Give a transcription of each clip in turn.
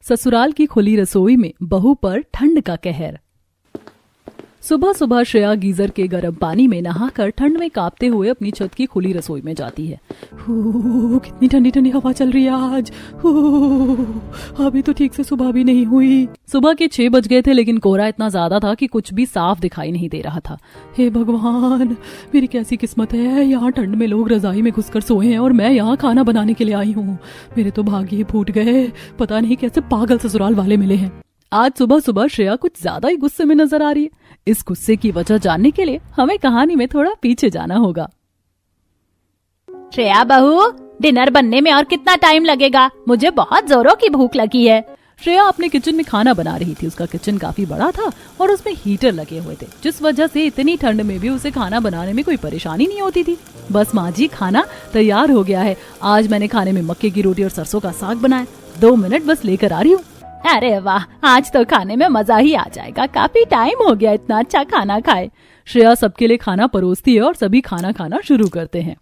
ससुराल की खुली रसोई में बहू पर ठंड का कहर। सुबह सुबह श्रेया गीजर के गर्म पानी में नहाकर ठंड में कांपते हुए अपनी छत की खुली रसोई में जाती है। कितनी ठंडी ठंडी हवा चल रही है आज। अभी तो ठीक से सुबह भी नहीं हुई। सुबह के 6 बज गए थे, लेकिन कोहरा इतना ज्यादा था कि कुछ भी साफ दिखाई नहीं दे रहा था। हे भगवान, मेरी कैसी किस्मत है। यहाँ ठंड में लोग रजाई में घुसकर सोए हैं और मैं यहाँ खाना बनाने के लिए आई हूँ। मेरे तो भाग्य ही फूट गए। पता नहीं कैसे पागल ससुराल वाले मिले हैं। आज सुबह सुबह श्रेया कुछ ज्यादा ही गुस्से में नजर आ रही है। इस गुस्से की वजह जानने के लिए हमें कहानी में थोड़ा पीछे जाना होगा। श्रेया बहू, डिनर बनने में और कितना टाइम लगेगा? मुझे बहुत जोरों की भूख लगी है। श्रेया अपने किचन में खाना बना रही थी। उसका किचन काफी बड़ा था और उसमें हीटर लगे हुए थे, जिस वजह से इतनी ठंड में भी उसे खाना बनाने में कोई परेशानी नहीं होती थी। बस माँ जी, खाना तैयार हो गया है। आज मैंने खाने में मक्के की रोटी और सरसों का साग बनाया। 2 मिनट बस लेकर आ रही हूँ। अरे वाह, आज तो खाने में मजा ही आ जाएगा। काफी टाइम हो गया इतना अच्छा खाना खाए। श्रेया सबके लिए खाना परोसती है और सभी खाना खाना शुरू करते हैं।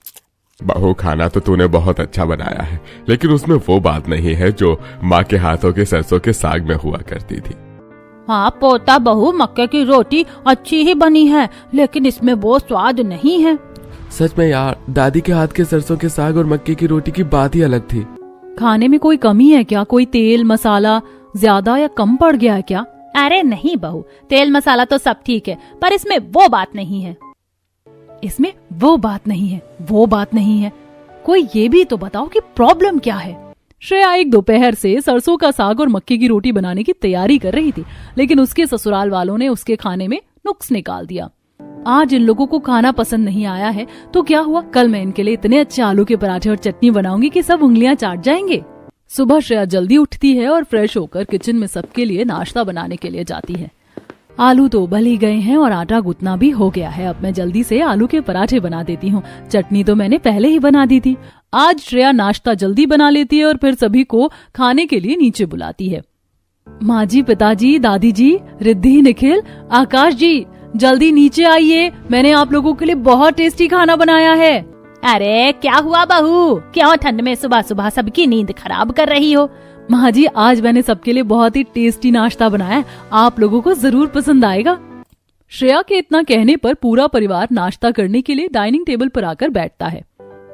बहू, खाना तो तूने बहुत अच्छा बनाया है, लेकिन उसमें वो बात नहीं है जो माँ के हाथों के सरसों के साग में हुआ करती थी। हाँ पोता बहू, मक्के की रोटी अच्छी ही बनी है, लेकिन इसमें वो स्वाद नहीं है। सच में यार, दादी के हाथ के सरसों के साग और मक्के की रोटी की बात ही अलग थी। खाने में कोई कमी है क्या? कोई तेल मसाला ज्यादा या कम पड़ गया है क्या? अरे नहीं बहू, तेल मसाला तो सब ठीक है, पर इसमें वो बात नहीं है। इसमें वो बात नहीं है, वो बात नहीं है। कोई ये भी तो बताओ कि प्रॉब्लम क्या है। श्रेया एक दोपहर से सरसों का साग और मक्के की रोटी बनाने की तैयारी कर रही थी, लेकिन उसके ससुराल वालों ने उसके खाने में नुक्स निकाल दिया। आज इन लोगों को खाना पसंद नहीं आया है तो क्या हुआ, कल मैं इनके लिए इतने अच्छे आलू के पराठे और चटनी बनाऊंगी कि सब उंगलियां चाट जाएंगे। सुबह श्रेया जल्दी उठती है और फ्रेश होकर किचन में सबके लिए नाश्ता बनाने के लिए जाती है। आलू तो उबल ही गए हैं और आटा गूंथना भी हो गया है। अब मैं जल्दी से आलू के पराठे बना देती हूँ। चटनी तो मैंने पहले ही बना दी थी। आज श्रेया नाश्ता जल्दी बना लेती है और फिर सभी को खाने के लिए नीचे बुलाती है। माँ जी, पिताजी, दादी जी, रिद्धि, निखिल, आकाश जी, जल्दी नीचे आइए। मैंने आप लोगों के लिए बहुत टेस्टी खाना बनाया है। अरे क्या हुआ बहू, क्यों ठंड में सुबह सुबह सबकी नींद खराब कर रही हो? माँ जी, आज मैंने सबके लिए बहुत ही टेस्टी नाश्ता बनाया है। आप लोगों को जरूर पसंद आएगा। श्रेया के इतना कहने पर पूरा परिवार नाश्ता करने के लिए डाइनिंग टेबल पर आकर बैठता है।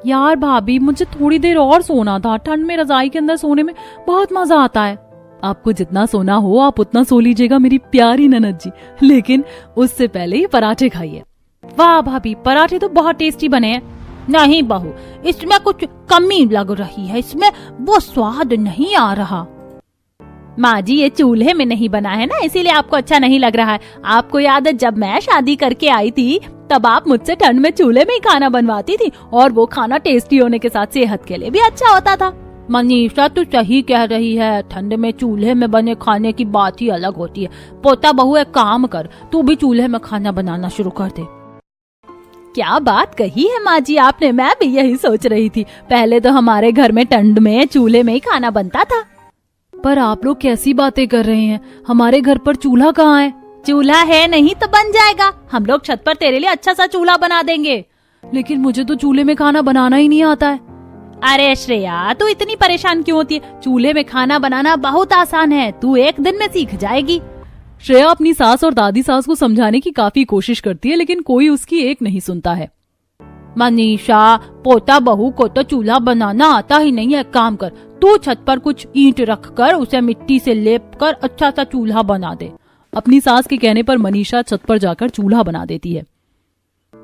यार भाभी, मुझे थोड़ी देर और सोना था। ठंड में रजाई के अंदर सोने में बहुत मजा आता है। आपको जितना सोना हो आप उतना सो लीजिएगा मेरी प्यारी ननद जी, लेकिन उससे पहले ही पराठे खाइए। वाह भाभी, पराठे तो बहुत टेस्टी बने हैं। नहीं बहू, इसमें कुछ कमी लग रही है। इसमें वो स्वाद नहीं आ रहा। माँ जी, ये चूल्हे में नहीं बना है ना, इसीलिए आपको अच्छा नहीं लग रहा है। आपको याद है जब मैं शादी करके आई थी तब आप मुझसे ठंड में चूल्हे में ही खाना बनवाती थी, और वो खाना टेस्टी होने के साथ सेहत के लिए भी अच्छा होता था। मनीषा तू सही कह रही है, ठंड में चूल्हे में बने खाने की बात ही अलग होती है। पोता बहू, एक काम कर, तू भी चूल्हे में खाना बनाना शुरू कर दे। क्या बात कही है माँ जी आपने, मैं भी यही सोच रही थी। पहले तो हमारे घर में ठंड में चूल्हे में ही खाना बनता था। पर आप लोग कैसी बातें कर रहे हैं, हमारे घर पर चूल्हा कहाँ है? चूल्हा है नहीं तो बन जाएगा। हम लोग छत पर तेरे लिए अच्छा सा चूल्हा बना देंगे। लेकिन मुझे तो चूल्हे में खाना बनाना ही नहीं आता है। अरे श्रेया, तू इतनी परेशान क्यों होती है? चूल्हे में खाना बनाना बहुत आसान है, तू एक दिन में सीख जाएगी। श्रेया अपनी सास और दादी सास को समझाने की काफी कोशिश करती है, लेकिन कोई उसकी एक नहीं सुनता है। मनीषा, पोता बहू को तो चूल्हा बनाना आता ही नहीं है। काम कर, तू छत पर कुछ ईंट रख कर उसे मिट्टी से लेप कर अच्छा सा चूल्हा बना दे। अपनी सास के कहने पर मनीषा छत पर जाकर चूल्हा बना देती है।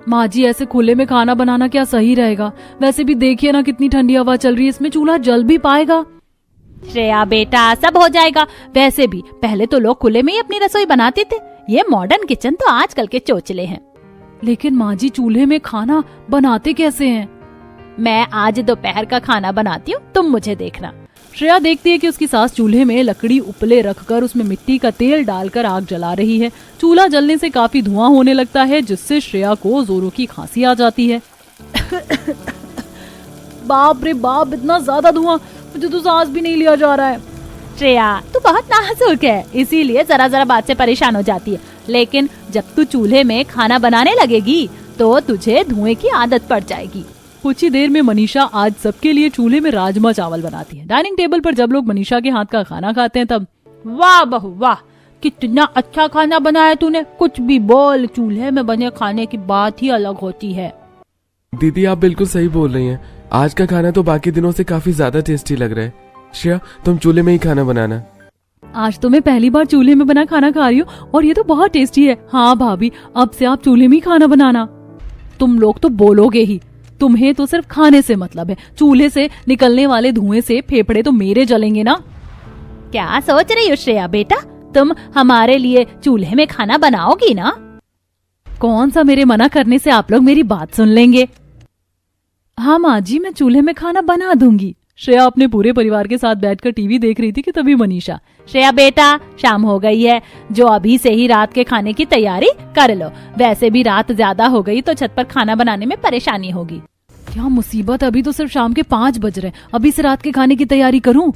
माँ जी, ऐसे खुले में खाना बनाना क्या सही रहेगा? वैसे भी देखिए ना कितनी ठंडी हवा चल रही है, इसमें चूल्हा जल भी पाएगा? श्रेया बेटा, सब हो जाएगा। वैसे भी पहले तो लोग खुले में ही अपनी रसोई बनाते थे। ये मॉडर्न किचन तो आजकल के चोचले हैं। लेकिन माँ जी, चूल्हे में खाना बनाते कैसे हैं? मैं आज दोपहर का खाना बनाती हूँ, तुम मुझे देखना। श्रेया देखती है कि उसकी सास चूल्हे में लकड़ी उपले रखकर उसमें मिट्टी का तेल डालकर आग जला रही है। चूल्हा जलने से काफी धुआं होने लगता है, जिससे श्रेया को जोरों की खांसी आ जाती है। बाप रे बाप, इतना ज्यादा धुआं, मुझे तो सांस भी नहीं लिया जा रहा है। श्रेया, तू बहुत नाजुक है, इसीलिए जरा जरा बात से परेशान हो जाती है। लेकिन जब तू चूल्हे में खाना बनाने लगेगी तो तुझे धुएं की आदत पड़ जाएगी। कुछ ही देर में मनीषा आज सबके लिए चूल्हे में राजमा चावल बनाती है। डाइनिंग टेबल पर जब लोग मनीषा के हाथ का खाना खाते हैं तब वाह बहू वाह, कितना अच्छा खाना बनाया तूने। कुछ भी बोल, चूल्हे में बने खाने की बात ही अलग होती है। दीदी आप बिल्कुल सही बोल रही हैं। आज का खाना तो बाकी दिनों से काफी ज्यादा टेस्टी लग रहा है। श्रेया तुम चूल्हे में ही खाना बनाना। आज तो मैं पहली बार चूल्हे में बना खाना खा रही हूँ और ये तो बहुत टेस्टी है। हाँ भाभी, अब से आप चूल्हे में ही खाना बनाना। तुम लोग तो बोलोगे ही, तुम्हें तो सिर्फ खाने से मतलब है। चूल्हे से निकलने वाले धुएं से फेफड़े तो मेरे जलेंगे ना। क्या सोच रही हो श्रेया बेटा, तुम हमारे लिए चूल्हे में खाना बनाओगी ना? कौन सा मेरे मना करने से आप लोग मेरी बात सुन लेंगे? हाँ माँ जी, मैं चूल्हे में खाना बना दूंगी। श्रेया अपने पूरे परिवार के साथ बैठकर टीवी देख रही थी कि तभी मनीषा, श्रेया बेटा शाम हो गई है, जो अभी से ही रात के खाने की तैयारी कर लो। वैसे भी रात ज्यादा हो गई तो छत पर खाना बनाने में परेशानी होगी। क्या मुसीबत, अभी तो सिर्फ शाम के 5 बज रहे, अभी से रात के खाने की तैयारी करूं?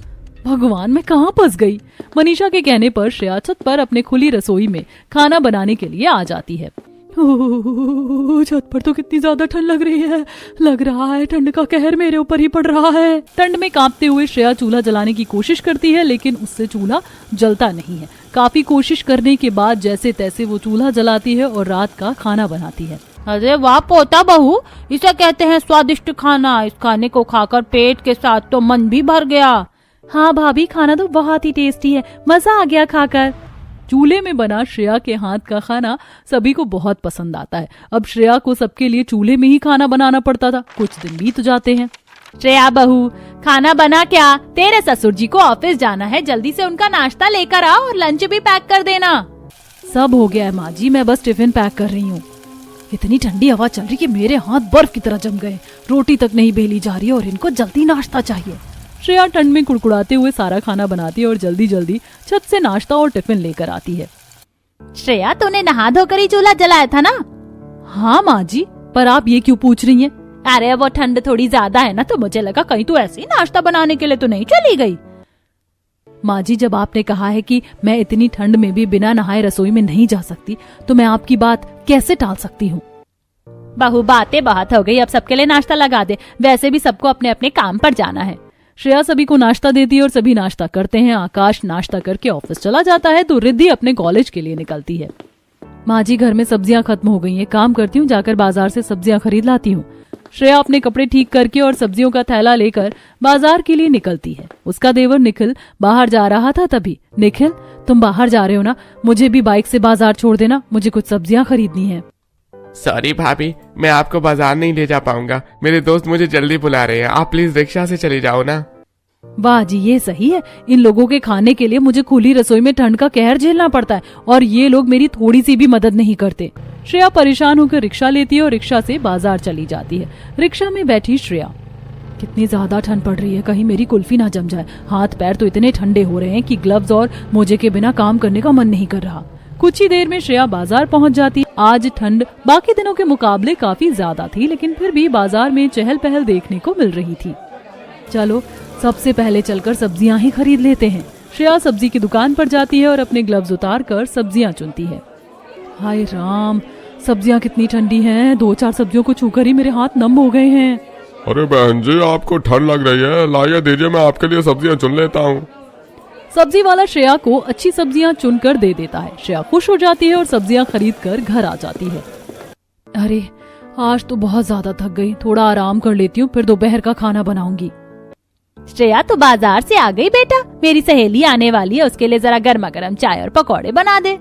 भगवान, मैं कहाँ फंस गई। मनीषा के कहने पर श्रेया छत पर अपने खुली रसोई में खाना बनाने के लिए आ जाती है। छत पर तो कितनी ज्यादा ठंड लग रही है। लग रहा है ठंड का कहर मेरे ऊपर ही पड़ रहा है। ठंड में कांपते हुए श्रेया चूल्हा जलाने की कोशिश करती है, लेकिन उससे चूल्हा जलता नहीं है। काफी कोशिश करने के बाद जैसे तैसे वो चूल्हा जलाती है और रात का खाना बनाती है। अरे वाह पोता बहू, इसे कहते हैं स्वादिष्ट खाना। इस खाने को खाकर पेट के साथ तो मन भी भर गया। हाँ भाभी, खाना तो बहुत ही टेस्टी है, मजा आ गया खाकर। चूल्हे में बना श्रेया के हाथ का खाना सभी को बहुत पसंद आता है। अब श्रेया को सबके लिए चूल्हे में ही खाना बनाना पड़ता था। कुछ दिन बीत जाते हैं। श्रेया बहू, खाना बना क्या? तेरे ससुर जी को ऑफिस जाना है, जल्दी से उनका नाश्ता लेकर आओ और लंच भी पैक कर देना। सब हो गया है माँ जी, मैं बस टिफिन पैक कर रही हूँ। इतनी ठंडी हवा चल रही कि मेरे हाथ बर्फ की तरह जम गए। रोटी तक नहीं बेली जा रही और इनको जल्दी नाश्ता चाहिए। श्रेया ठंड में कुड़कुड़ाते हुए सारा खाना बनाती है और जल्दी जल्दी छत से नाश्ता और टिफिन लेकर आती है। श्रेया, तूने नहा धोकर ही चूल्हा जलाया था ना? हाँ माँ जी, पर आप ये क्यों पूछ रही हैं? अरे वो ठंड थोड़ी ज्यादा है ना, तो मुझे लगा कहीं तू ऐसे ही नाश्ता बनाने के लिए तो नहीं चली गई। माँ जी, जब आपने कहा है कि मैं इतनी ठंड में भी बिना नहाए रसोई में नहीं जा सकती, तो मैं आपकी बात कैसे टाल सकती हूँ? बहू, बातें बहुत हो गई, अब सबके लिए नाश्ता लगा दे। वैसे भी सबको अपने अपने काम पर जाना है। श्रेया सभी को नाश्ता देती है और सभी नाश्ता करते हैं। आकाश नाश्ता करके ऑफिस चला जाता है तो रिद्धि अपने कॉलेज के लिए निकलती है। माँ जी, घर में सब्जियां खत्म हो गई हैं, काम करती हूँ, जाकर बाजार से सब्जियां खरीद लाती हूँ। श्रेया अपने कपड़े ठीक करके और सब्जियों का थैला लेकर बाजार के लिए निकलती है। उसका देवर निखिल बाहर जा रहा था तभी, निखिल तुम बाहर जा रहे हो ना, मुझे भी बाइक से बाजार छोड़ देना, मुझे कुछ सब्जियां खरीदनी है। सॉरी भाभी, मैं आपको बाजार नहीं ले जा पाऊंगा। मेरे दोस्त मुझे जल्दी बुला रहे हैं, आप प्लीज रिक्शा से चली जाओ ना। वाह जी, ये सही है। इन लोगों के खाने के लिए मुझे खुली रसोई में ठंड का कहर झेलना पड़ता है और ये लोग मेरी थोड़ी सी भी मदद नहीं करते। श्रेया परेशान होकर रिक्शा लेती है और रिक्शा से बाजार चली जाती है। रिक्शा में बैठी श्रेया, कितनी ज्यादा ठंड पड़ रही है, कहीं मेरी कुल्फी ना जम जाए। हाथ पैर तो इतने ठंडे हो रहे हैं कि ग्लव्स और मोजे के बिना काम करने का मन नहीं कर रहा। कुछ ही देर में श्रेया बाजार पहुंच जाती। आज ठंड बाकी दिनों के मुकाबले काफी ज्यादा थी, लेकिन फिर भी बाजार में चहल पहल देखने को मिल रही थी। चलो सबसे पहले चलकर सब्जियां ही खरीद लेते हैं। श्रेया सब्जी की दुकान पर जाती है और अपने ग्लव्स उतार कर सब्जियां चुनती है। हाय राम, सब्जियां कितनी ठंडी हैं। 2-4 सब्जियों को छूकर ही मेरे हाथ नम हो गए हैं। अरे बहन जी, आपको ठंड लग रही है, लाइए दीजिए, मैं आपके लिए सब्जियां चुन लेता हूँ। सब्जी वाला श्रेया को अच्छी सब्जियां चुनकर दे देता है। श्रेया खुश हो जाती है और सब्जियां खरीद कर घर आ जाती है। अरे आज तो बहुत ज्यादा थक गई, थोड़ा आराम कर लेती हूँ, फिर दोपहर का खाना बनाऊंगी। श्रेया, तू बाजार से आ गई बेटा? मेरी सहेली आने वाली है, उसके लिए जरा गर्मा गर्म चाय और पकौड़े बना दे।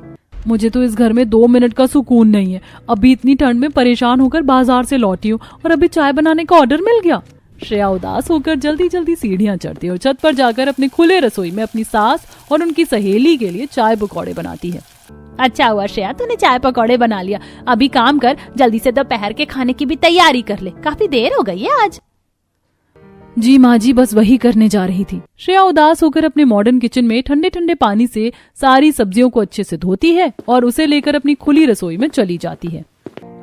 मुझे तो इस घर में 2 मिनट का सुकून नहीं है। अभी इतनी ठंड में परेशान होकर बाजार से लौटी हूँ और अभी चाय बनाने का ऑर्डर मिल गया। श्रेया उदास होकर जल्दी जल्दी सीढ़ियां चढ़ती है और छत पर जाकर अपने खुले रसोई में अपनी सास और उनकी सहेली के लिए चाय पकौड़े बनाती है। अच्छा हुआ श्रेया, तूने चाय पकौड़े बना लिया। अभी काम कर, जल्दी से दोपहर के खाने की भी तैयारी कर ले, काफी देर हो गई है आज। जी माँ जी, बस वही करने जा रही थी। श्रेया उदास होकर अपने मॉडर्न किचन में ठंडे ठंडे पानी से सारी सब्जियों को अच्छे से धोती है और उसे लेकर अपनी खुली रसोई में चली जाती है।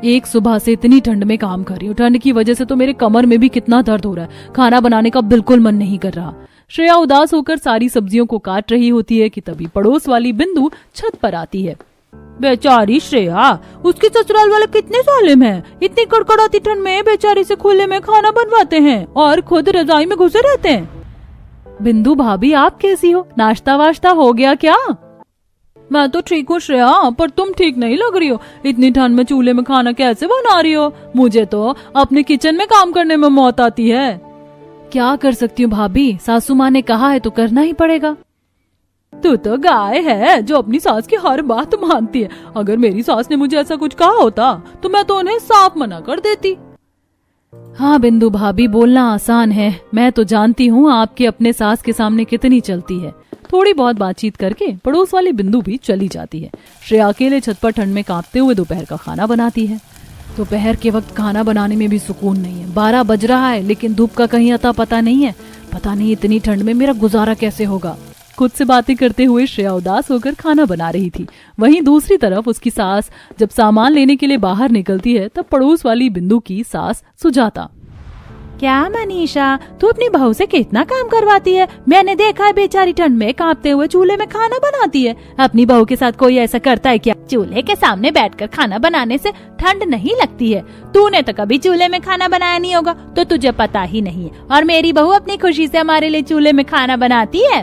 एक सुबह से इतनी ठंड में काम कर रही हूँ, ठंड की वजह से तो मेरे कमर में भी कितना दर्द हो रहा है। खाना बनाने का बिल्कुल मन नहीं कर रहा। श्रेया उदास होकर सारी सब्जियों को काट रही होती है कि तभी पड़ोस वाली बिंदु छत पर आती है। बेचारी श्रेया, उसके ससुराल वाले कितने जालिम हैं। इतनी कड़कड़ाती ठंड में बेचारी से खुले में खाना बनवाते हैं और खुद रजाई में घुसे रहते हैं। बिंदु भाभी, आप कैसी हो? नाश्ता वाश्ता हो गया क्या? मैं तो ठीक हूँ श्रेया, पर तुम ठीक नहीं लग रही हो। इतनी ठंड में चूल्हे में खाना कैसे बना रही हो? मुझे तो अपने किचन में काम करने में मौत आती है। क्या कर सकती हूँ भाभी, सासू माँ ने कहा है तो करना ही पड़ेगा। तू तो गाय है जो अपनी सास की हर बात मानती है। अगर मेरी सास ने मुझे ऐसा कुछ कहा होता तो मैं तो उन्हें साफ मना कर देती। हाँ बिंदु भाभी, बोलना आसान है, मैं तो जानती हूँ आपके अपने सास के सामने कितनी चलती है। थोड़ी बहुत बातचीत करके पड़ोस वाली बिंदु भी चली जाती है। श्रेया अकेले छत पर ठंड में कांपते हुए दोपहर का खाना बनाती है। दोपहर के वक्त खाना बनाने में भी सुकून नहीं है। 12 बज रहा है लेकिन धूप का कहीं अता पता नहीं है। पता नहीं इतनी ठंड में मेरा गुजारा कैसे होगा। खुद से बातें करते हुए श्रेया उदास होकर खाना बना रही थी। वहीं दूसरी तरफ उसकी सास जब सामान लेने के लिए बाहर निकलती है तब पड़ोस वाली बिंदु की सास सुजाता, क्या मनीषा, तू अपनी बहू से कितना काम करवाती है। मैंने देखा है बेचारी ठंड में कांपते हुए चूल्हे में खाना बनाती है। अपनी बहू के साथ कोई ऐसा करता है क्या? चूल्हे के सामने बैठकर खाना बनाने से ठंड नहीं लगती है। तूने तो कभी चूल्हे में खाना बनाया नहीं होगा तो तुझे पता ही नहीं है। और मेरी बहू अपनी खुशी से हमारे लिए चूल्हे में खाना बनाती है।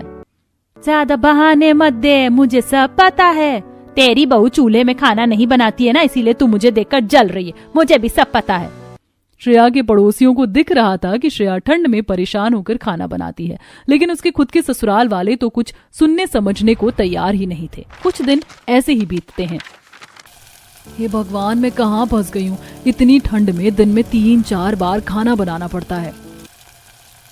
ज्यादा बहाने मत दे, मुझे सब पता है। तेरी बहू चूल्हे में खाना नहीं बनाती है ना, इसीलिए तू मुझे देखकर जल रही है। मुझे भी सब पता है। श्रेया के पड़ोसियों को दिख रहा था कि श्रेया ठंड में परेशान होकर खाना बनाती है, लेकिन उसके खुद के ससुराल वाले तो कुछ सुनने समझने को तैयार ही नहीं थे। कुछ दिन ऐसे ही बीतते हैं। हे भगवान, मैं कहाँ फंस गई हूँ। इतनी ठंड में दिन में 3-4 बार खाना बनाना पड़ता है।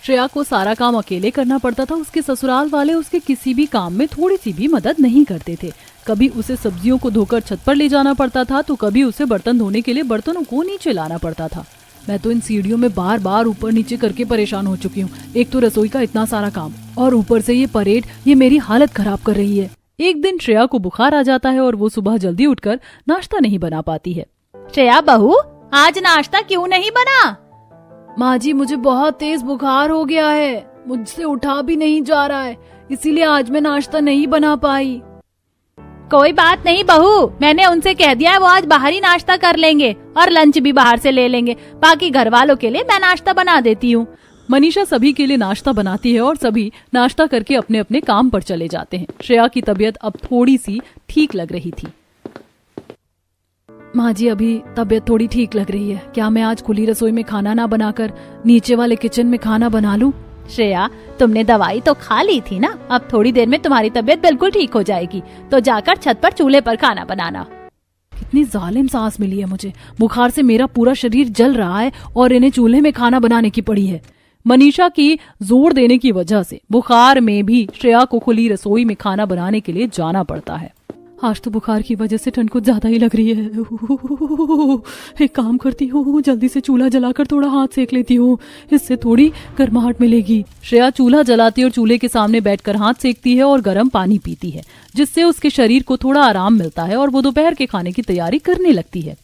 श्रेया को सारा काम अकेले करना पड़ता था। उसके ससुराल वाले उसके किसी भी काम में थोड़ी सी भी मदद नहीं करते थे। कभी उसे सब्जियों को धोकर छत पर ले जाना पड़ता था तो कभी उसे बर्तन धोने के लिए बर्तनों को नीचे लाना पड़ता था। मैं तो इन सीढ़ियों में बार बार ऊपर नीचे करके परेशान हो चुकी हूँ। एक तो रसोई का इतना सारा काम और ऊपर से ये परेड, ये मेरी हालत खराब कर रही है। एक दिन श्रेया को बुखार आ जाता है और वो सुबह जल्दी उठकर नाश्ता नहीं बना पाती है। श्रेया बहू, आज नाश्ता क्यों नहीं बना? माँ जी, मुझे बहुत तेज बुखार हो गया है, मुझसे उठा भी नहीं जा रहा है, इसीलिए आज मैं नाश्ता नहीं बना पाई। कोई बात नहीं बहू, मैंने उनसे कह दिया है वो आज बाहर ही नाश्ता कर लेंगे और लंच भी बाहर से ले लेंगे। बाकी घर वालों के लिए मैं नाश्ता बना देती हूँ। मनीषा सभी के लिए नाश्ता बनाती है और सभी नाश्ता करके अपने अपने काम पर चले जाते हैं। श्रेया की तबीयत अब थोड़ी सी ठीक लग रही थी। माँ जी, अभी तबीयत थोड़ी ठीक लग रही है। क्या मैं आज खुली रसोई में खाना ना बनाकर नीचे वाले किचन में खाना बना लूं? श्रेया, तुमने दवाई तो खा ली थी ना, अब थोड़ी देर में तुम्हारी तबीयत बिल्कुल ठीक हो जाएगी। तो जाकर छत पर चूल्हे पर खाना बनाना। कितनी जालिम सांस मिली है मुझे। बुखार से मेरा पूरा शरीर जल रहा है और इन्हें चूल्हे में खाना बनाने की पड़ी है। मनीषा की जोर देने की वजह से बुखार में भी श्रेया को खुली रसोई में खाना बनाने के लिए जाना पड़ता है। आज तो बुखार की वजह से ठंड कुछ ज्यादा ही लग रही है। एक काम करती हूँ, जल्दी से चूल्हा जलाकर थोड़ा हाथ सेक लेती हूँ, इससे थोड़ी गर्माहट मिलेगी। श्रेया चूल्हा जलाती और चूल्हे के सामने बैठकर हाथ सेकती है और गर्म पानी पीती है, जिससे उसके शरीर को थोड़ा आराम मिलता है और वो दोपहर के खाने की तैयारी करने लगती है।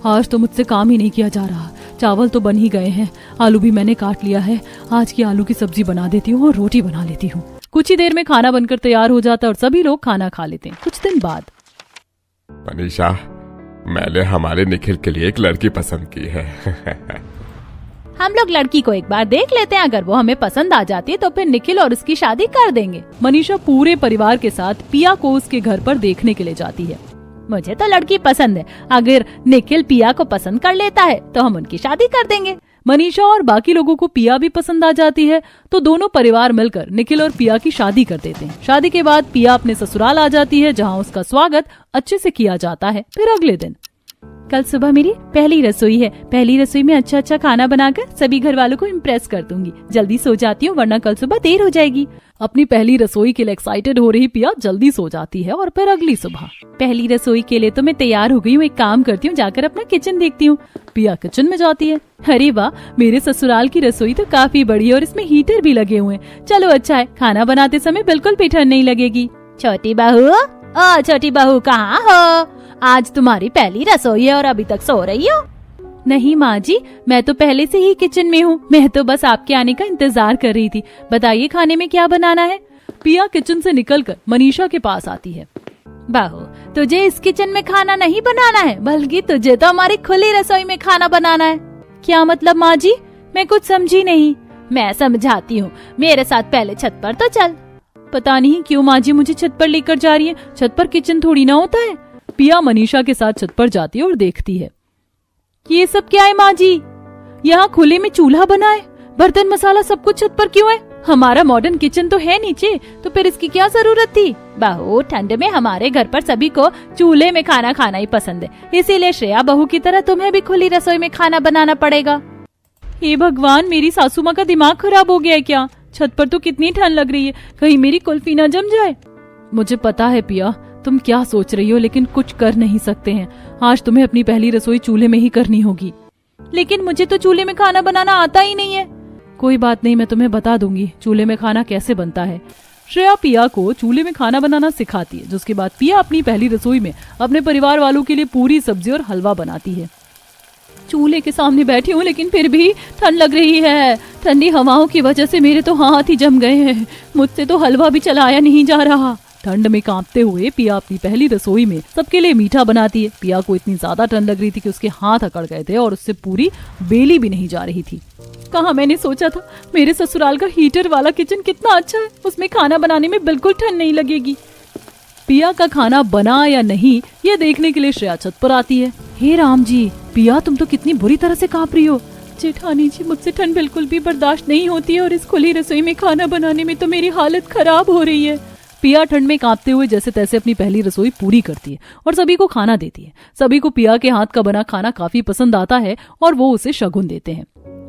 आज तो मुझसे काम ही नहीं किया जा रहा। चावल तो बन ही गए हैं, आलू भी मैंने काट लिया है। आज की आलू की सब्जी बना देती हूँ और रोटी बना लेती हूँ। कुछ ही देर में खाना बनकर तैयार हो जाता है और सभी लोग खाना खा लेते हैं। कुछ दिन बाद, मनीषा, मैंने हमारे निखिल के लिए एक लड़की पसंद की है। हम लोग लड़की को एक बार देख लेते हैं, अगर वो हमें पसंद आ जाती है तो फिर निखिल और उसकी शादी कर देंगे। मनीषा पूरे परिवार के साथ पिया को उसके घर पर देखने के लिए जाती है। मुझे तो लड़की पसंद है, अगर निखिल पिया को पसंद कर लेता है तो हम उनकी शादी कर देंगे। मनीषा और बाकी लोगों को पिया भी पसंद आ जाती है तो दोनों परिवार मिलकर निखिल और पिया की शादी कर देते हैं। शादी के बाद पिया अपने ससुराल आ जाती है, जहां उसका स्वागत अच्छे से किया जाता है। फिर अगले दिन, कल सुबह मेरी पहली रसोई है। पहली रसोई में अच्छा अच्छा खाना बनाकर सभी घर वालों को इम्प्रेस कर दूंगी। जल्दी सो जाती हूँ वरना कल सुबह देर हो जाएगी। अपनी पहली रसोई के लिए एक्साइटेड हो रही पिया जल्दी सो जाती है और फिर अगली सुबह, पहली रसोई के लिए तो मैं तैयार हो गई हूँ। एक काम करती हूँ, जाकर अपना किचन देखती हूँ। पिया किचन में जाती है। अरे वाह, मेरे ससुराल की रसोई तो काफी बड़ी है और इसमें हीटर भी लगे हुए हैं। चलो अच्छा है, खाना बनाते समय बिल्कुल भी ठंड नहीं लगेगी। छोटी बहू, ओ छोटी बहू कहाँ हो? आज तुम्हारी पहली रसोई है और अभी तक सो रही हो? नहीं माँ जी, मैं तो पहले से ही किचन में हूँ। मैं तो बस आपके आने का इंतजार कर रही थी। बताइए खाने में क्या बनाना है? पिया किचन से निकलकर मनीषा के पास आती है। बहू, तुझे इस किचन में खाना नहीं बनाना है, बल्कि तुझे तो हमारी खुली रसोई में खाना बनाना है। क्या मतलब माँ जी? मैं कुछ समझी नहीं। मैं समझाती हूँ, मेरे साथ पहले छत पर तो चल। पता नहीं क्यों माँ जी मुझे छत पर लेकर जा रही है। छत पर किचन थोड़ी ना होता है। पिया मनीषा के साथ छत पर जाती है और देखती है। ये सब क्या है माँ जी? यहाँ खुले में चूल्हा बना है, बर्तन मसाला सब कुछ छत पर क्यों है? हमारा मॉडर्न किचन तो है नीचे, तो फिर इसकी क्या जरूरत थी? बहू, ठंड में हमारे घर पर सभी को चूल्हे में खाना खाना ही पसंद है, इसीलिए श्रेया बहू की तरह तुम्हें भी खुली रसोई में खाना बनाना पड़ेगा। हे भगवान, मेरी सासू माँ का दिमाग खराब हो गया है क्या? छत पर तो कितनी ठंड लग रही है, कहीं मेरी कुल्फी ना जम जाए। मुझे पता है पिया तुम क्या सोच रही हो, लेकिन कुछ कर नहीं सकते हैं। आज तुम्हें अपनी पहली रसोई चूल्हे में ही करनी होगी। लेकिन मुझे तो चूल्हे में खाना बनाना आता ही नहीं है। कोई बात नहीं, मैं तुम्हें बता दूंगी चूल्हे में खाना कैसे बनता है। श्रेया पिया को चूल्हे में खाना बनाना सिखाती है, जिसके बाद पिया अपनी पहली रसोई में अपने परिवार वालों के लिए पूरी सब्जी और हलवा बनाती है। चूल्हे के सामने बैठी हूँ, लेकिन फिर भी ठंड लग रही है। ठंडी हवाओं की वजह से मेरे तो हाथ ही जम गए हैं। मुझसे तो हलवा भी चलाया नहीं जा रहा। ठंड में कांपते हुए पिया अपनी पहली रसोई में सबके लिए मीठा बनाती है। पिया को इतनी ज्यादा ठंड लग रही थी कि उसके हाथ अकड़ गए थे और उससे पूरी बेली भी नहीं जा रही थी। कहाँ मैंने सोचा था मेरे ससुराल का हीटर वाला किचन कितना अच्छा है, उसमें खाना बनाने में बिल्कुल ठंड नहीं लगेगी। पिया का खाना बना या नहीं ये देखने के लिए श्रेया छत पर आती है। हे राम जी, पिया तुम तो कितनी बुरी तरह से कांप रही हो। जेठानी जी, मुझसे ठंड बिल्कुल भी बर्दाश्त नहीं होती है और इस खुली रसोई में खाना बनाने में तो मेरी हालत खराब हो रही है। पिया ठंड में कांपते हुए जैसे तैसे अपनी पहली रसोई पूरी करती है और सभी को खाना देती है। सभी को पिया के हाथ का बना खाना काफी पसंद आता है और वो उसे शगुन देते हैं।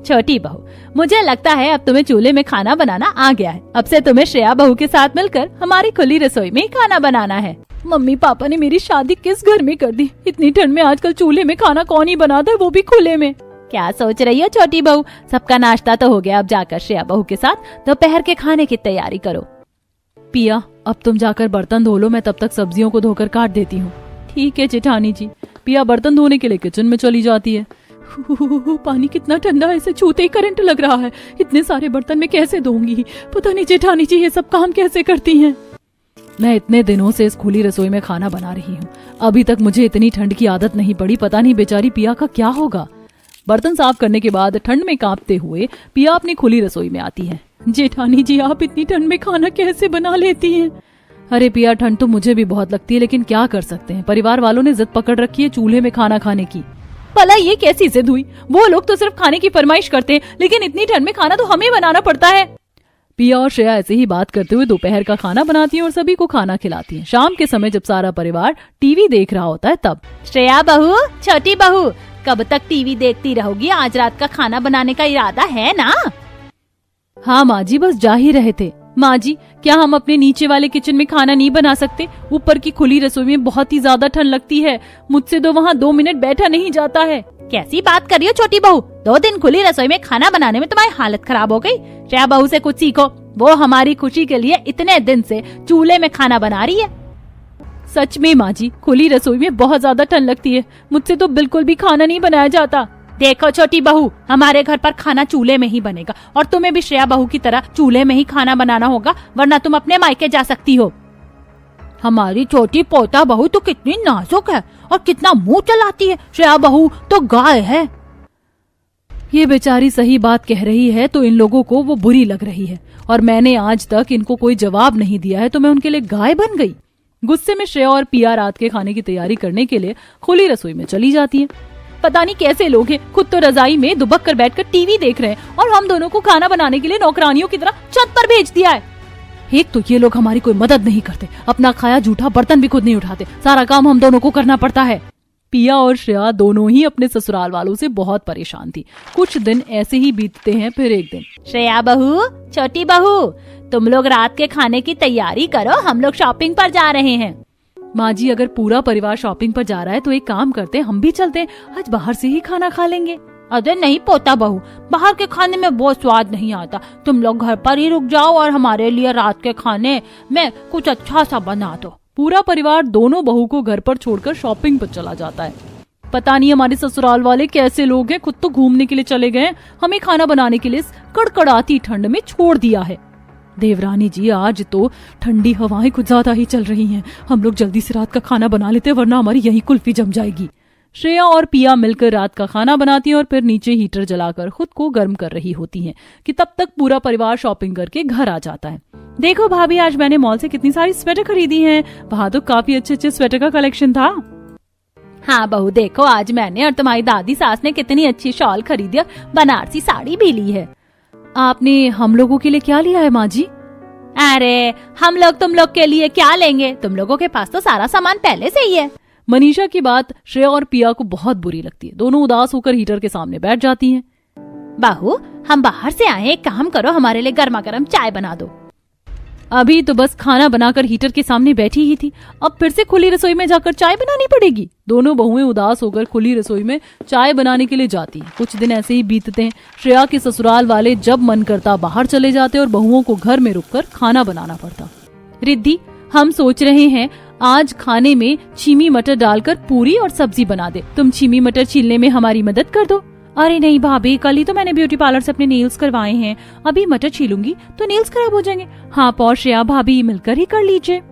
छोटी बहू, मुझे लगता है अब तुम्हें चूल्हे में खाना बनाना आ गया है। अब से तुम्हें श्रेया बहू के साथ मिलकर हमारी खुली रसोई में खाना बनाना है। मम्मी पापा ने मेरी शादी किस घर में कर दी? इतनी ठंड में आजकल चूल्हे में खाना कौन ही बनाता है, वो भी खुले में। क्या सोच रही हो छोटी बहू? सबका नाश्ता तो हो गया, अब जाकर श्रेया बहू के साथ दोपहर के खाने की तैयारी करो। पिया, अब तुम जाकर बर्तन धो लो, मैं तब तक सब्जियों को धोकर काट देती हूँ। ठीक है जेठानी जी। पिया बर्तन धोने के लिए किचन में चली जाती है। पानी कितना ठंडा है, इसे छूते ही करंट लग रहा है। इतने सारे बर्तन में कैसे धोऊंगी? पता नहीं जेठानी जी ये सब काम कैसे करती हैं। मैं इतने दिनों से इस खुली रसोई में खाना बना रही हूँ, अभी तक मुझे इतनी ठंड की आदत नहीं पड़ी। पता नहीं बेचारी पिया का क्या होगा। बर्तन साफ करने के बाद ठंड में कांपते हुए पिया अपनी खुली रसोई में आती है। जेठानी जी, आप इतनी ठंड में खाना कैसे बना लेती हैं? अरे पिया, ठंड तो मुझे भी बहुत लगती है, लेकिन क्या कर सकते हैं, परिवार वालों ने जिद पकड़ रखी है चूल्हे में खाना खाने की। भला ये कैसी जिद हुई? वो लोग तो सिर्फ खाने की फरमाइश करते हैं, लेकिन इतनी ठंड में खाना तो हमें बनाना पड़ता है। पिया और श्रेया ऐसे ही बात करते हुए दोपहर का खाना बनाती है और सभी को खाना खिलाती है। शाम के समय जब सारा परिवार टीवी देख रहा होता है तब श्रेया बहू, छोटी बहू, कब तक टीवी देखती रहोगी? आज रात का खाना बनाने का इरादा है ना? हाँ माँ जी, बस जा ही रहे थे। माँ जी, क्या हम अपने नीचे वाले किचन में खाना नहीं बना सकते? ऊपर की खुली रसोई में बहुत ही ज्यादा ठंड लगती है, मुझसे तो वहाँ 2 मिनट बैठा नहीं जाता है। कैसी बात कर रही हो छोटी बहू? 2 दिन खुली रसोई में खाना बनाने में तुम्हारी हालत खराब हो गई। श्रेया बहू से कुछ सीखो, वो हमारी खुशी के लिए इतने दिन से चूल्हे में खाना बना रही है। सच में माँ जी, खुली रसोई में बहुत ज्यादा ठंड लगती है, मुझसे तो बिल्कुल भी खाना नहीं बनाया जाता। देखो छोटी बहू, हमारे घर पर खाना चूल्हे में ही बनेगा और तुम्हें भी श्रेया बहू की तरह चूल्हे में ही खाना बनाना होगा, वरना तुम अपने मायके जा सकती हो। हमारी छोटी पोता बहू तो कितनी नाजुक है और कितना मुंह चलाती है। श्रेया बहू तो गाय है। ये बेचारी सही बात कह रही है तो इन लोगों को वो बुरी लग रही है, और मैंने आज तक इनको कोई जवाब नहीं दिया है तो मैं उनके लिए गाय बन गई। गुस्से में श्रेया और पिया रात के खाने की तैयारी करने के लिए खुली रसोई में चली जाती है। पता नहीं कैसे लोग हैं, खुद तो रजाई में दुबक कर बैठकर टीवी देख रहे हैं और हम दोनों को खाना बनाने के लिए नौकरानियों की तरह छत पर भेज दिया है। एक तो ये लोग हमारी कोई मदद नहीं करते, अपना खाया जूठा बर्तन भी खुद नहीं उठाते, सारा काम हम दोनों को करना पड़ता है। पिया और श्रेया दोनों ही अपने ससुराल वालों से बहुत परेशान थी। कुछ दिन ऐसे ही बीतते हैं, फिर एक दिन श्रेया बहू, छोटी बहू, तुम लोग रात के खाने की तैयारी करो, हम लोग शॉपिंग पर जा रहे हैं। माँ जी, अगर पूरा परिवार शॉपिंग पर जा रहा है तो एक काम करते हैं, हम भी चलते हैं, आज बाहर से ही खाना खा लेंगे। अरे नहीं पोता बहू, बाहर के खाने में बहुत स्वाद नहीं आता, तुम लोग घर पर ही रुक जाओ और हमारे लिए रात के खाने में कुछ अच्छा सा बना दो। पूरा परिवार दोनों बहू को घर पर छोड़कर शॉपिंग पर चला जाता है। पता नहीं हमारे ससुराल वाले कैसे लोग हैं, खुद तो घूमने के लिए चले गए, हमें खाना बनाने के लिए कड़कड़ाती ठंड में छोड़ दिया है। देवरानी जी, आज तो ठंडी हवाएं कुछ ज्यादा ही चल रही हैं। हम लोग जल्दी से रात का खाना बना लेते हैं, वरना हमारी यही कुल्फी जम जाएगी। श्रेया और पिया मिलकर रात का खाना बनाती हैं और फिर नीचे हीटर जलाकर खुद को गर्म कर रही होती हैं कि तब तक पूरा परिवार शॉपिंग करके घर आ जाता है। देखो भाभी, आज मैंने मॉल से कितनी सारी स्वेटर खरीदी हैं। वहाँ तो काफी अच्छे अच्छे स्वेटर का कलेक्शन था। हाँ बहू, देखो आज मैंने और तुम्हारी दादी सास ने कितनी अच्छी शॉल खरीदी और बनारसी साड़ी भी ली है। आपने हम लोगों के लिए क्या लिया है माँ जी? अरे हम लोग तुम लोग के लिए क्या लेंगे, तुम लोगों के पास तो सारा सामान पहले से ही है। मनीषा की बात श्रेया और पिया को बहुत बुरी लगती है। दोनों उदास होकर हीटर के सामने बैठ जाती हैं। बहू, हम बाहर से आए, एक काम करो, हमारे लिए गर्मा गर्म चाय बना दो। अभी तो बस खाना बनाकर हीटर के सामने बैठी ही थी, अब फिर से खुली रसोई में जाकर चाय बनानी पड़ेगी। दोनों बहुएं उदास होकर खुली रसोई में चाय बनाने के लिए जाती हैं। कुछ दिन ऐसे ही बीतते हैं। श्रेया के ससुराल वाले जब मन करता बाहर चले जाते और बहुओं को घर में रुककर खाना बनाना पड़ता। रिद्धि, हम सोच रहे हैं आज खाने में छीमी मटर डालकर पूरी और सब्जी बना दे। तुम छीमी मटर छीलने में हमारी मदद कर दो। अरे नहीं भाभी, कल ही तो मैंने ब्यूटी पार्लर से अपने नेल्स करवाए हैं, अभी मटर छीलूंगी तो नेल्स खराब हो जाएंगे। हाँ और श्रेया भाभी मिलकर ही कर लीजिए।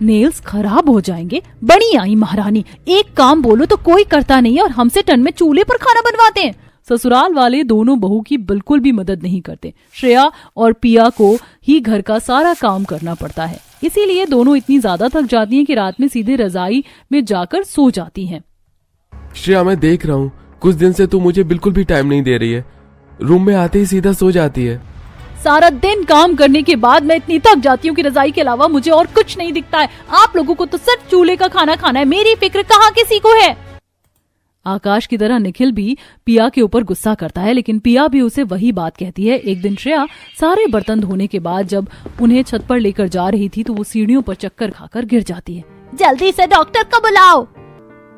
नेल्स खराब हो जाएंगे? बड़ी आई महारानी, एक काम बोलो तो कोई करता नहीं और हमसे टन में चूल्हे पर खाना बनवाते हैं। ससुराल वाले दोनों बहू की बिल्कुल भी मदद नहीं करते। श्रेया और पिया को ही घर का सारा काम करना पड़ता है, इसीलिए दोनों इतनी ज्यादा थक जाती हैं कि रात में सीधे रजाई में जाकर सो जाती हैं। श्रेया, मैं देख रहा हूँ कुछ दिन से तू मुझे बिल्कुल भी टाइम नहीं दे रही है। रूम में आते ही सीधा सो जाती है। सारा दिन काम करने के बाद मैं इतनी थक जाती हूँ कि रजाई के अलावा मुझे और कुछ नहीं दिखता है। आप लोगों को तो सिर्फ चूल्हे का खाना खाना है, मेरी फिक्र कहाँ किसी को है। आकाश की तरह निखिल भी पिया के ऊपर गुस्सा करता है, लेकिन पिया भी उसे वही बात कहती है। एक दिन श्रेया सारे बर्तन धोने के बाद जब उन्हें छत पर लेकर जा रही थी तो वो सीढ़ियों पर चक्कर खाकर गिर जाती है। जल्दी से डॉक्टर को बुलाओ।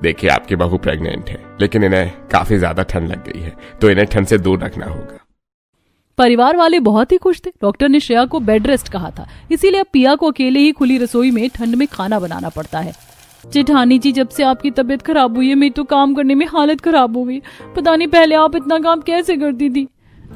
देखिए, आपकी बहू प्रेग्नेंट है, लेकिन इन्हें काफी ज्यादा ठंड लग गई है, तो इन्हें ठंड से दूर रखना होगा। परिवार वाले बहुत ही खुश थे। डॉक्टर ने श्रेया को बेड रेस्ट कहा था, इसीलिए अब पिया को अकेले ही खुली रसोई में ठंड में खाना बनाना पड़ता है। जेठानी जी, जब से आपकी तबीयत खराब हुई है मेरी तो काम करने में हालत खराब हो गई। पता नहीं पहले आप इतना काम कैसे करती थी।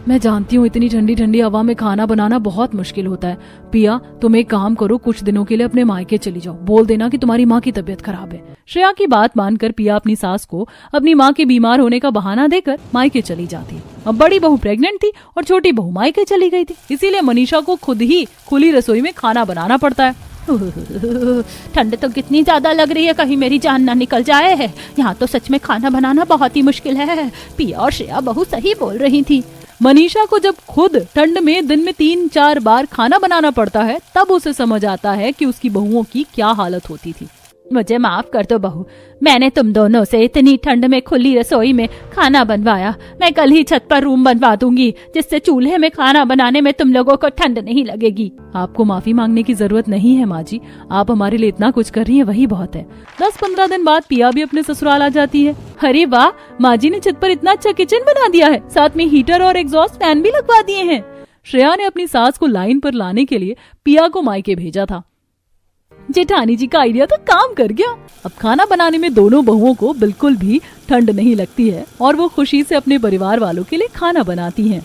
मैं जानती हूँ इतनी ठंडी ठंडी हवा में खाना बनाना बहुत मुश्किल होता है। पिया, तुम एक काम करो, कुछ दिनों के लिए अपने मायके चली जाओ। बोल देना कि तुम्हारी माँ की तबीयत खराब है। श्रेया की बात मानकर पिया अपनी सास को अपनी माँ के बीमार होने का बहाना देकर मायके चली जाती। अब बड़ी बहू प्रेग्नेंट थी और छोटी बहू मायके चली गई थी, इसीलिए मनीषा को खुद ही खुली रसोई में खाना बनाना पड़ता है। ठंड तो कितनी ज्यादा लग रही है, कहीं मेरी जान ना निकल जाए है। यहाँ तो सच में खाना बनाना बहुत ही मुश्किल है। पिया और श्रेया बहुत सही बोल रही थी। मनीषा को जब खुद ठंड में दिन में 3-4 बार खाना बनाना पड़ता है तब उसे समझ आता है कि उसकी बहुओं की क्या हालत होती थी। मुझे माफ कर दो बहू, मैंने तुम दोनों से इतनी ठंड में खुली रसोई में खाना बनवाया। मैं कल ही छत पर रूम बनवा दूंगी, जिससे चूल्हे में खाना बनाने में तुम लोगों को ठंड नहीं लगेगी। आपको माफी मांगने की जरूरत नहीं है माँ जी, आप हमारे लिए इतना कुछ कर रही हैं वही बहुत है। 10-15 दिन बाद पिया भी अपने ससुराल आ जाती है। अरे वाह, माँ जी ने छत पर इतना अच्छा किचन बना दिया है, साथ में हीटर और एग्जॉस्ट फैन भी लगवा दिए हैं। श्रेया ने अपनी सास को लाइन पर लाने के लिए पिया को मायके भेजा था। जेठानी जी का आइडिया तो काम कर गया। अब खाना बनाने में दोनों बहुओं को बिल्कुल भी ठंड नहीं लगती है और वो खुशी से अपने परिवार वालों के लिए खाना बनाती हैं।